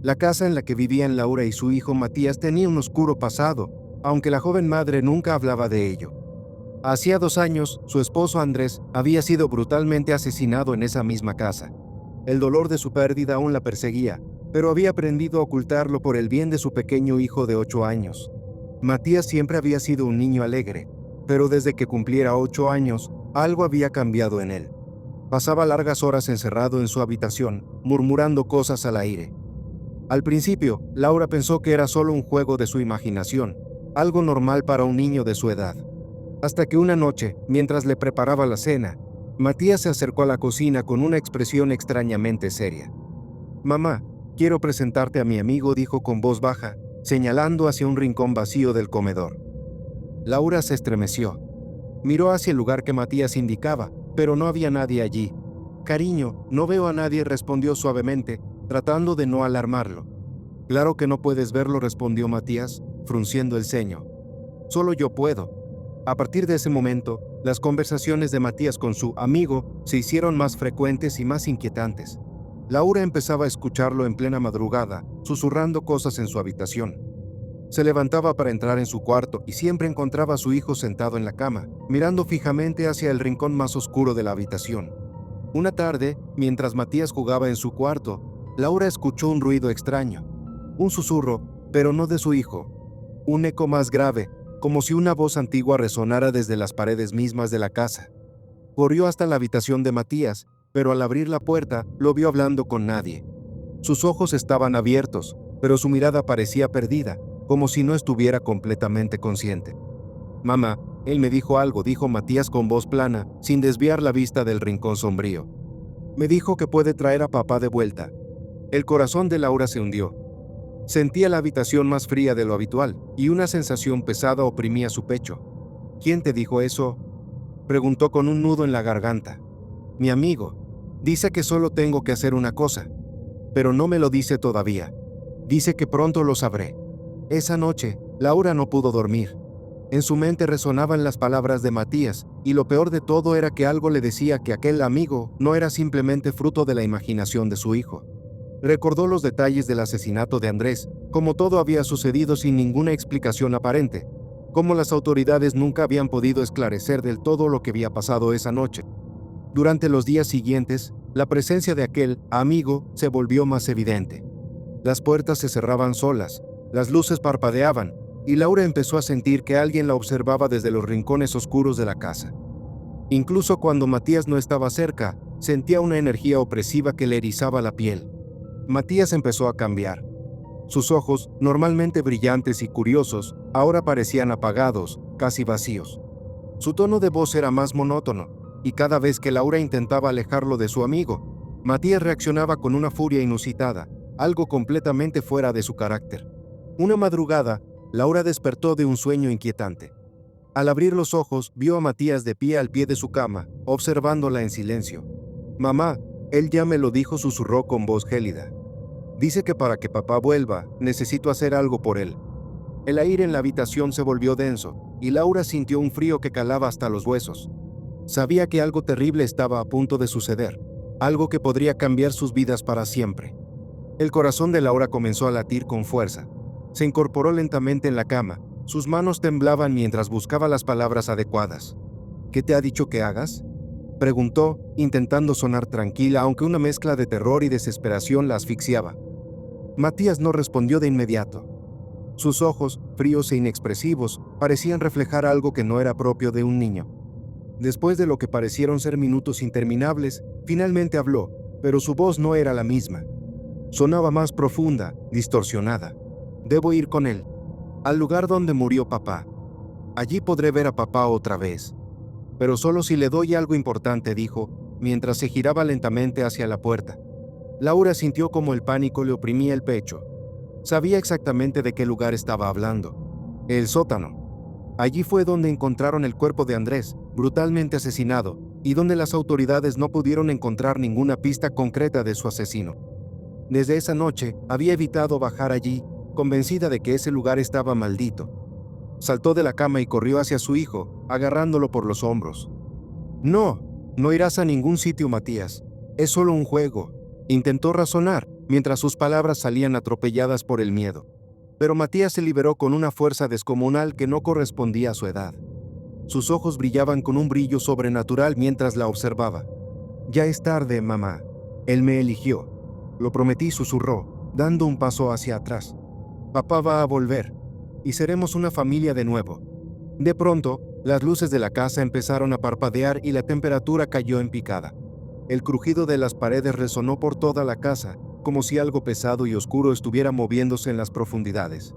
La casa en la que vivían Laura y su hijo Matías tenía un oscuro pasado, aunque la joven madre nunca hablaba de ello. Hacía 2 años, su esposo Andrés había sido brutalmente asesinado en esa misma casa. El dolor de su pérdida aún la perseguía, pero había aprendido a ocultarlo por el bien de su pequeño hijo de 8 años. Matías siempre había sido un niño alegre, pero desde que cumpliera 8 años, algo había cambiado en él. Pasaba largas horas encerrado en su habitación, murmurando cosas al aire. Al principio, Laura pensó que era solo un juego de su imaginación, algo normal para un niño de su edad. Hasta que una noche, mientras le preparaba la cena, Matías se acercó a la cocina con una expresión extrañamente seria. «Mamá, quiero presentarte a mi amigo», dijo con voz baja, señalando hacia un rincón vacío del comedor. Laura se estremeció. Miró hacia el lugar que Matías indicaba, pero no había nadie allí. «Cariño, no veo a nadie», respondió suavemente, tratando de no alarmarlo. «Claro que no puedes verlo», respondió Matías, frunciendo el ceño. «Solo yo puedo». A partir de ese momento, las conversaciones de Matías con su amigo se hicieron más frecuentes y más inquietantes. Laura empezaba a escucharlo en plena madrugada, susurrando cosas en su habitación. Se levantaba para entrar en su cuarto y siempre encontraba a su hijo sentado en la cama, mirando fijamente hacia el rincón más oscuro de la habitación. Una tarde, mientras Matías jugaba en su cuarto, Laura escuchó un ruido extraño. Un susurro, pero no de su hijo. Un eco más grave, como si una voz antigua resonara desde las paredes mismas de la casa. Corrió hasta la habitación de Matías, pero al abrir la puerta, lo vio hablando con nadie. Sus ojos estaban abiertos, pero su mirada parecía perdida, como si no estuviera completamente consciente. «Mamá, él me dijo algo», dijo Matías con voz plana, sin desviar la vista del rincón sombrío. «Me dijo que puede traer a papá de vuelta». El corazón de Laura se hundió. Sentía la habitación más fría de lo habitual, y una sensación pesada oprimía su pecho. «¿Quién te dijo eso?», preguntó con un nudo en la garganta. «Mi amigo. Dice que solo tengo que hacer una cosa, pero no me lo dice todavía. Dice que pronto lo sabré». Esa noche, Laura no pudo dormir. En su mente resonaban las palabras de Matías, y lo peor de todo era que algo le decía que aquel amigo no era simplemente fruto de la imaginación de su hijo. Recordó los detalles del asesinato de Andrés, como todo había sucedido sin ninguna explicación aparente, como las autoridades nunca habían podido esclarecer del todo lo que había pasado esa noche. Durante los días siguientes, la presencia de aquel amigo se volvió más evidente. Las puertas se cerraban solas, las luces parpadeaban, y Laura empezó a sentir que alguien la observaba desde los rincones oscuros de la casa. Incluso cuando Matías no estaba cerca, sentía una energía opresiva que le erizaba la piel. Matías empezó a cambiar. Sus ojos, normalmente brillantes y curiosos, ahora parecían apagados, casi vacíos. Su tono de voz era más monótono, y cada vez que Laura intentaba alejarlo de su amigo, Matías reaccionaba con una furia inusitada, algo completamente fuera de su carácter. Una madrugada, Laura despertó de un sueño inquietante. Al abrir los ojos, vio a Matías de pie al pie de su cama, observándola en silencio. «Mamá, él ya me lo dijo», susurró con voz gélida. «Dice que para que papá vuelva, necesito hacer algo por él». El aire en la habitación se volvió denso, y Laura sintió un frío que calaba hasta los huesos. Sabía que algo terrible estaba a punto de suceder, algo que podría cambiar sus vidas para siempre. El corazón de Laura comenzó a latir con fuerza. Se incorporó lentamente en la cama. Sus manos temblaban mientras buscaba las palabras adecuadas. «¿Qué te ha dicho que hagas?», preguntó, intentando sonar tranquila, aunque una mezcla de terror y desesperación la asfixiaba. Matías no respondió de inmediato. Sus ojos, fríos e inexpresivos, parecían reflejar algo que no era propio de un niño. Después de lo que parecieron ser minutos interminables, finalmente habló, pero su voz no era la misma. Sonaba más profunda, distorsionada. «Debo ir con él, al lugar donde murió papá. Allí podré ver a papá otra vez. Pero solo si le doy algo importante», dijo, mientras se giraba lentamente hacia la puerta. Laura sintió como el pánico le oprimía el pecho. Sabía exactamente de qué lugar estaba hablando. El sótano. Allí fue donde encontraron el cuerpo de Andrés, brutalmente asesinado, y donde las autoridades no pudieron encontrar ninguna pista concreta de su asesino. Desde esa noche, había evitado bajar allí, convencida de que ese lugar estaba maldito. Saltó de la cama y corrió hacia su hijo, agarrándolo por los hombros. «No, no irás a ningún sitio, Matías. Es solo un juego», intentó razonar, mientras sus palabras salían atropelladas por el miedo. Pero Matías se liberó con una fuerza descomunal que no correspondía a su edad. Sus ojos brillaban con un brillo sobrenatural mientras la observaba. «Ya es tarde, mamá. Él me eligió. Lo prometí», susurró, dando un paso hacia atrás. «Papá va a volver, y seremos una familia de nuevo». De pronto, las luces de la casa empezaron a parpadear y la temperatura cayó en picada. El crujido de las paredes resonó por toda la casa, como si algo pesado y oscuro estuviera moviéndose en las profundidades.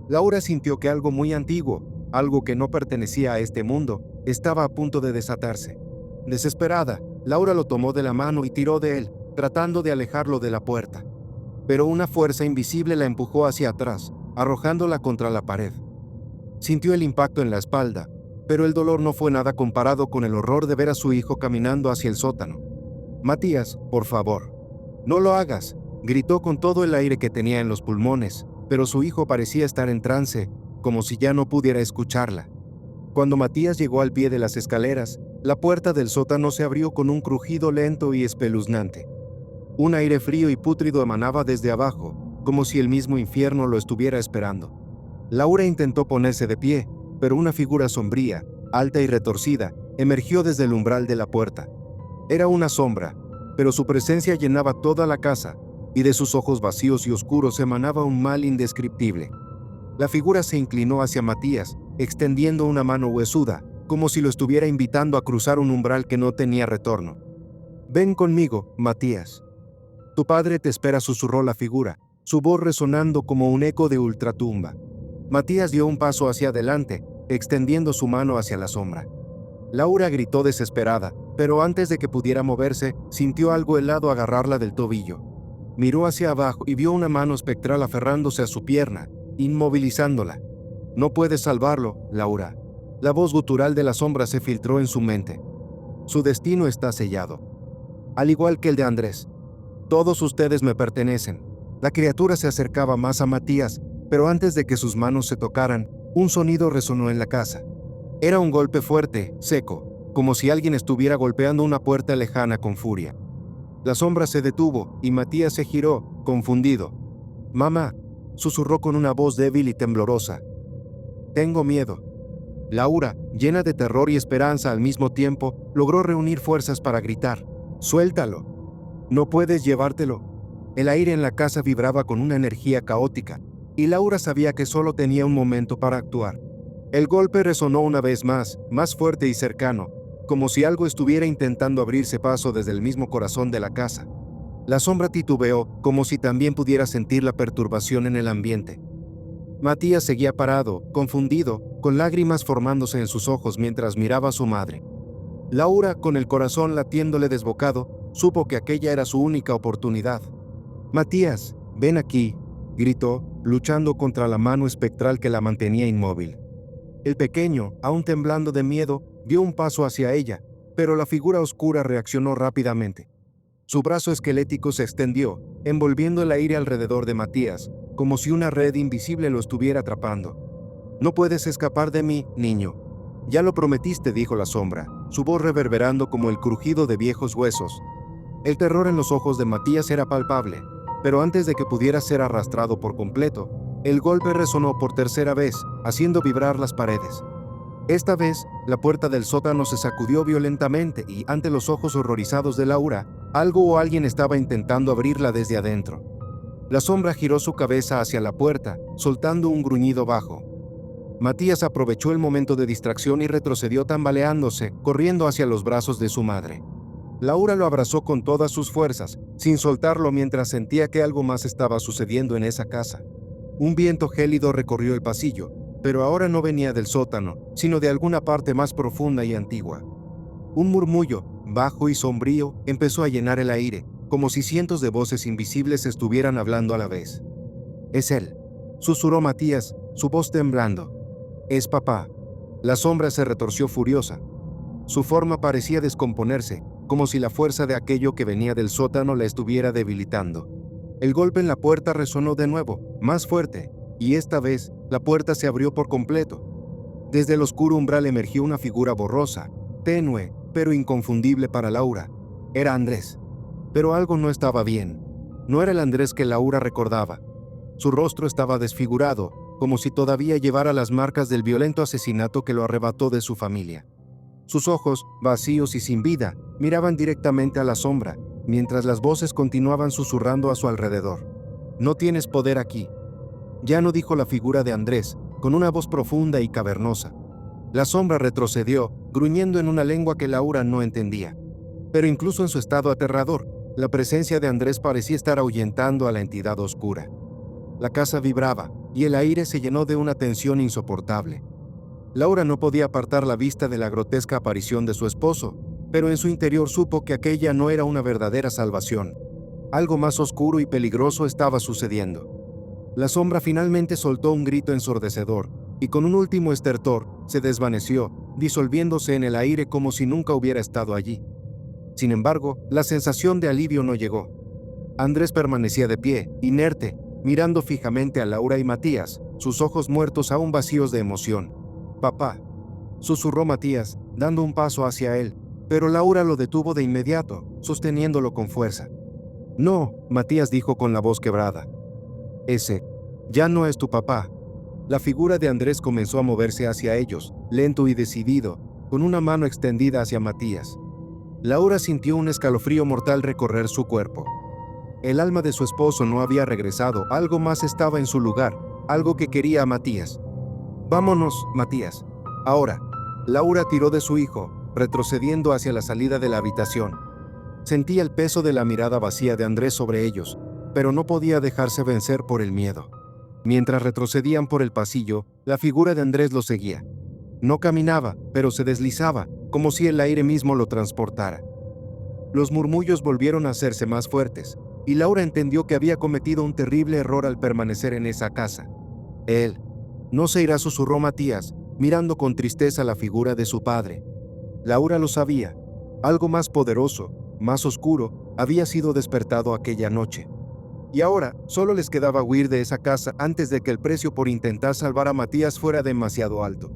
Laura sintió que algo muy antiguo, algo que no pertenecía a este mundo, estaba a punto de desatarse. Desesperada, Laura lo tomó de la mano y tiró de él, tratando de alejarlo de la puerta. Pero una fuerza invisible la empujó hacia atrás, arrojándola contra la pared. Sintió el impacto en la espalda, pero el dolor no fue nada comparado con el horror de ver a su hijo caminando hacia el sótano. «Matías, por favor, no lo hagas», gritó con todo el aire que tenía en los pulmones, pero su hijo parecía estar en trance, como si ya no pudiera escucharla. Cuando Matías llegó al pie de las escaleras, la puerta del sótano se abrió con un crujido lento y espeluznante. Un aire frío y pútrido emanaba desde abajo, como si el mismo infierno lo estuviera esperando. Laura intentó ponerse de pie, pero una figura sombría, alta y retorcida, emergió desde el umbral de la puerta. Era una sombra, pero su presencia llenaba toda la casa, y de sus ojos vacíos y oscuros emanaba un mal indescriptible. La figura se inclinó hacia Matías, extendiendo una mano huesuda, como si lo estuviera invitando a cruzar un umbral que no tenía retorno. «Ven conmigo, Matías. Tu padre te espera», susurró la figura, su voz resonando como un eco de ultratumba. Matías dio un paso hacia adelante, extendiendo su mano hacia la sombra. Laura gritó desesperada, pero antes de que pudiera moverse, sintió algo helado agarrarla del tobillo. Miró hacia abajo y vio una mano espectral aferrándose a su pierna, inmovilizándola. «No puedes salvarlo, Laura». La voz gutural de la sombra se filtró en su mente. «Su destino está sellado. Al igual que el de Andrés. Todos ustedes me pertenecen». La criatura se acercaba más a Matías, pero antes de que sus manos se tocaran, un sonido resonó en la casa. Era un golpe fuerte, seco, como si alguien estuviera golpeando una puerta lejana con furia. La sombra se detuvo y Matías se giró, confundido. «Mamá», susurró con una voz débil y temblorosa. «Tengo miedo». Laura, llena de terror y esperanza al mismo tiempo, logró reunir fuerzas para gritar: «Suéltalo. No puedes llevártelo». El aire en la casa vibraba con una energía caótica, y Laura sabía que solo tenía un momento para actuar. El golpe resonó una vez más fuerte y cercano, como si algo estuviera intentando abrirse paso desde el mismo corazón de la casa. La sombra titubeó, como si también pudiera sentir la perturbación en el ambiente. Matías seguía parado, confundido, con lágrimas formándose en sus ojos mientras miraba a su madre. Laura, con el corazón latiéndole desbocado, supo que aquella era su única oportunidad. «Matías, ven aquí», gritó, luchando contra la mano espectral que la mantenía inmóvil. El pequeño, aún temblando de miedo, dio un paso hacia ella, pero la figura oscura reaccionó rápidamente. Su brazo esquelético se extendió, envolviendo el aire alrededor de Matías, como si una red invisible lo estuviera atrapando. «No puedes escapar de mí, niño. Ya lo prometiste», dijo la sombra, su voz reverberando como el crujido de viejos huesos. El terror en los ojos de Matías era palpable, pero antes de que pudiera ser arrastrado por completo, el golpe resonó por tercera vez, haciendo vibrar las paredes. Esta vez, la puerta del sótano se sacudió violentamente y, ante los ojos horrorizados de Laura, algo o alguien estaba intentando abrirla desde adentro. La sombra giró su cabeza hacia la puerta, soltando un gruñido bajo. Matías aprovechó el momento de distracción y retrocedió tambaleándose, corriendo hacia los brazos de su madre. Laura lo abrazó con todas sus fuerzas, sin soltarlo mientras sentía que algo más estaba sucediendo en esa casa. Un viento gélido recorrió el pasillo, pero ahora no venía del sótano, sino de alguna parte más profunda y antigua. Un murmullo, bajo y sombrío, empezó a llenar el aire, como si cientos de voces invisibles estuvieran hablando a la vez. «Es él», susurró Matías, su voz temblando. «Es papá». La sombra se retorció furiosa. Su forma parecía descomponerse, como si la fuerza de aquello que venía del sótano la estuviera debilitando. El golpe en la puerta resonó de nuevo, más fuerte, y esta vez la puerta se abrió por completo. Desde el oscuro umbral emergió una figura borrosa, tenue, pero inconfundible para Laura. Era Andrés. Pero algo no estaba bien. No era el Andrés que Laura recordaba. Su rostro estaba desfigurado, como si todavía llevara las marcas del violento asesinato que lo arrebató de su familia. Sus ojos, vacíos y sin vida, miraban directamente a la sombra, mientras las voces continuaban susurrando a su alrededor. «No tienes poder aquí», ya no dijo la figura de Andrés, con una voz profunda y cavernosa. La sombra retrocedió, gruñendo en una lengua que Laura no entendía. Pero incluso en su estado aterrador, la presencia de Andrés parecía estar ahuyentando a la entidad oscura. La casa vibraba, y el aire se llenó de una tensión insoportable. Laura no podía apartar la vista de la grotesca aparición de su esposo, pero en su interior supo que aquella no era una verdadera salvación. Algo más oscuro y peligroso estaba sucediendo. La sombra finalmente soltó un grito ensordecedor, y con un último estertor, se desvaneció, disolviéndose en el aire como si nunca hubiera estado allí. Sin embargo, la sensación de alivio no llegó. Andrés permanecía de pie, inerte, mirando fijamente a Laura y Matías, sus ojos muertos aún vacíos de emoción. «Papá», susurró Matías, dando un paso hacia él, pero Laura lo detuvo de inmediato, sosteniéndolo con fuerza. «No», Matías dijo con la voz quebrada. «Ese ya no es tu papá». La figura de Andrés comenzó a moverse hacia ellos, lento y decidido, con una mano extendida hacia Matías. Laura sintió un escalofrío mortal recorrer su cuerpo. El alma de su esposo no había regresado, algo más estaba en su lugar, algo que quería a Matías. «Vámonos, Matías. Ahora». Laura tiró de su hijo, retrocediendo hacia la salida de la habitación. Sentía el peso de la mirada vacía de Andrés sobre ellos, pero no podía dejarse vencer por el miedo. Mientras retrocedían por el pasillo, la figura de Andrés lo seguía. No caminaba, pero se deslizaba, como si el aire mismo lo transportara. Los murmullos volvieron a hacerse más fuertes, y Laura entendió que había cometido un terrible error al permanecer en esa casa. «Él no se irá», susurró Matías, mirando con tristeza la figura de su padre. Laura lo sabía. Algo más poderoso, más oscuro, había sido despertado aquella noche. Y ahora, solo les quedaba huir de esa casa antes de que el precio por intentar salvar a Matías fuera demasiado alto.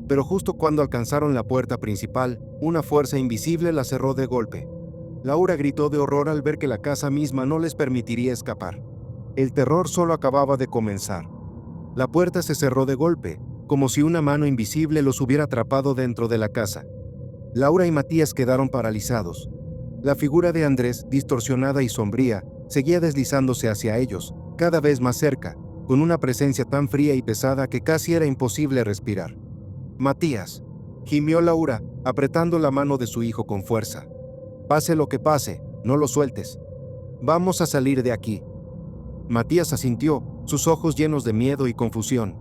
Pero justo cuando alcanzaron la puerta principal, una fuerza invisible la cerró de golpe. Laura gritó de horror al ver que la casa misma no les permitiría escapar. El terror solo acababa de comenzar. La puerta se cerró de golpe, como si una mano invisible los hubiera atrapado dentro de la casa. Laura y Matías quedaron paralizados. La figura de Andrés, distorsionada y sombría, seguía deslizándose hacia ellos, cada vez más cerca, con una presencia tan fría y pesada que casi era imposible respirar. «Matías», gimió Laura, apretando la mano de su hijo con fuerza. «Pase lo que pase, no lo sueltes. Vamos a salir de aquí». Matías asintió, sus ojos llenos de miedo y confusión.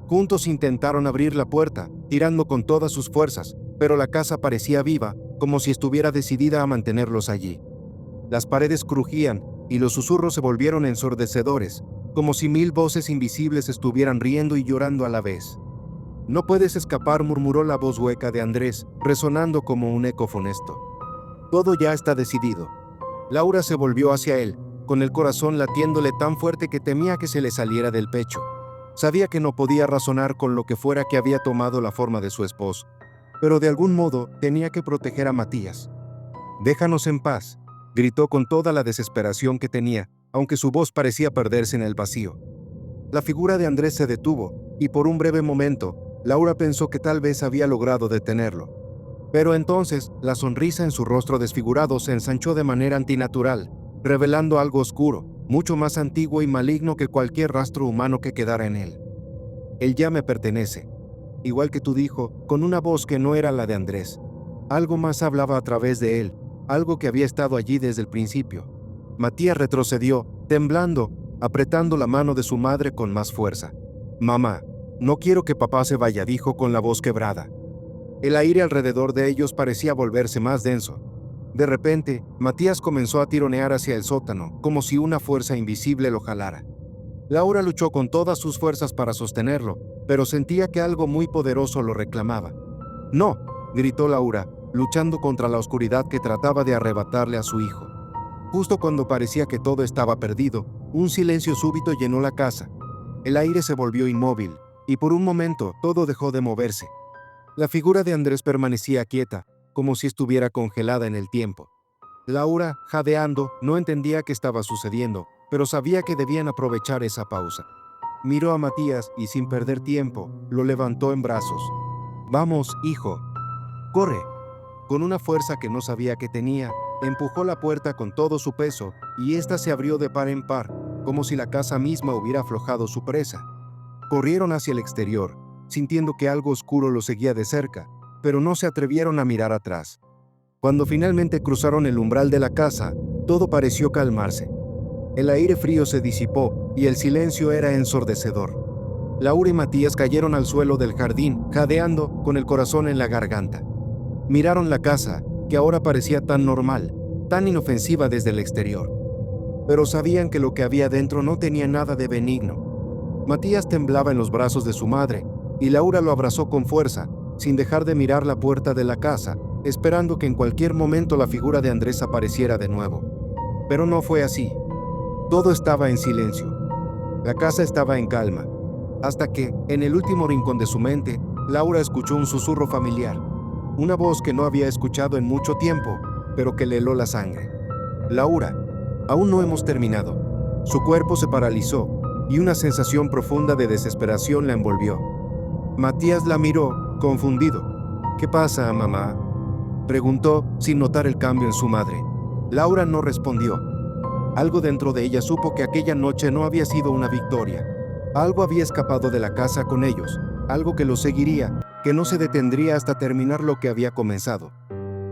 Juntos intentaron abrir la puerta, tirando con todas sus fuerzas, pero la casa parecía viva, como si estuviera decidida a mantenerlos allí. Las paredes crujían, y los susurros se volvieron ensordecedores, como si 1000 voces invisibles estuvieran riendo y llorando a la vez. «No puedes escapar», murmuró la voz hueca de Andrés, resonando como un eco funesto. «Todo ya está decidido». Laura se volvió hacia él, con el corazón latiéndole tan fuerte que temía que se le saliera del pecho. Sabía que no podía razonar con lo que fuera que había tomado la forma de su esposo, pero de algún modo tenía que proteger a Matías. «Déjanos en paz», gritó con toda la desesperación que tenía, aunque su voz parecía perderse en el vacío. La figura de Andrés se detuvo, y por un breve momento, Laura pensó que tal vez había logrado detenerlo. Pero entonces, la sonrisa en su rostro desfigurado se ensanchó de manera antinatural, revelando algo oscuro, mucho más antiguo y maligno que cualquier rastro humano que quedara en él. «Él ya me pertenece», igual que tú, dijo, con una voz que no era la de Andrés. Algo más hablaba a través de él, algo que había estado allí desde el principio. Matías retrocedió, temblando, apretando la mano de su madre con más fuerza. «Mamá, no quiero que papá se vaya», dijo con la voz quebrada. El aire alrededor de ellos parecía volverse más denso. De repente, Matías comenzó a tironear hacia el sótano, como si una fuerza invisible lo jalara. Laura luchó con todas sus fuerzas para sostenerlo, pero sentía que algo muy poderoso lo reclamaba. «No», gritó Laura, luchando contra la oscuridad que trataba de arrebatarle a su hijo. Justo cuando parecía que todo estaba perdido, un silencio súbito llenó la casa. El aire se volvió inmóvil, y por un momento todo dejó de moverse. La figura de Andrés permanecía quieta, como si estuviera congelada en el tiempo. Laura, jadeando, no entendía qué estaba sucediendo, pero sabía que debían aprovechar esa pausa. Miró a Matías y sin perder tiempo, lo levantó en brazos. «Vamos, hijo. Corre». Con una fuerza que no sabía que tenía, empujó la puerta con todo su peso y ésta se abrió de par en par, como si la casa misma hubiera aflojado su presa. Corrieron hacia el exterior, sintiendo que algo oscuro los seguía de cerca, pero no se atrevieron a mirar atrás. Cuando finalmente cruzaron el umbral de la casa, todo pareció calmarse. El aire frío se disipó y el silencio era ensordecedor. Laura y Matías cayeron al suelo del jardín, jadeando, con el corazón en la garganta. Miraron la casa, que ahora parecía tan normal, tan inofensiva desde el exterior. Pero sabían que lo que había dentro no tenía nada de benigno. Matías temblaba en los brazos de su madre, y Laura lo abrazó con fuerza, sin dejar de mirar la puerta de la casa, esperando que en cualquier momento la figura de Andrés apareciera de nuevo. Pero no fue así. Todo estaba en silencio. La casa estaba en calma, hasta que, en el último rincón de su mente, Laura escuchó un susurro familiar, una voz que no había escuchado en mucho tiempo, pero que le heló la sangre. «Laura, aún no hemos terminado». Su cuerpo se paralizó, y una sensación profunda de desesperación la envolvió. Matías la miró, confundido. «¿Qué pasa, mamá?», preguntó, sin notar el cambio en su madre. Laura no respondió. Algo dentro de ella supo que aquella noche no había sido una victoria. Algo había escapado de la casa con ellos, algo que los seguiría, que no se detendría hasta terminar lo que había comenzado.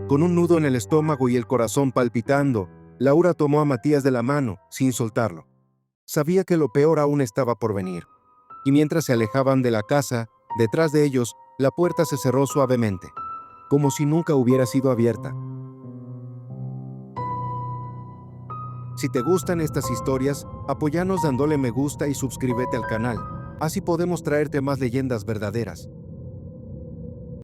Con un nudo en el estómago y el corazón palpitando, Laura tomó a Matías de la mano, sin soltarlo. Sabía que lo peor aún estaba por venir. Y mientras se alejaban de la casa, detrás de ellos, la puerta se cerró suavemente, como si nunca hubiera sido abierta. Si te gustan estas historias, apóyanos dándole me gusta y suscríbete al canal. Así podemos traerte más leyendas verdaderas.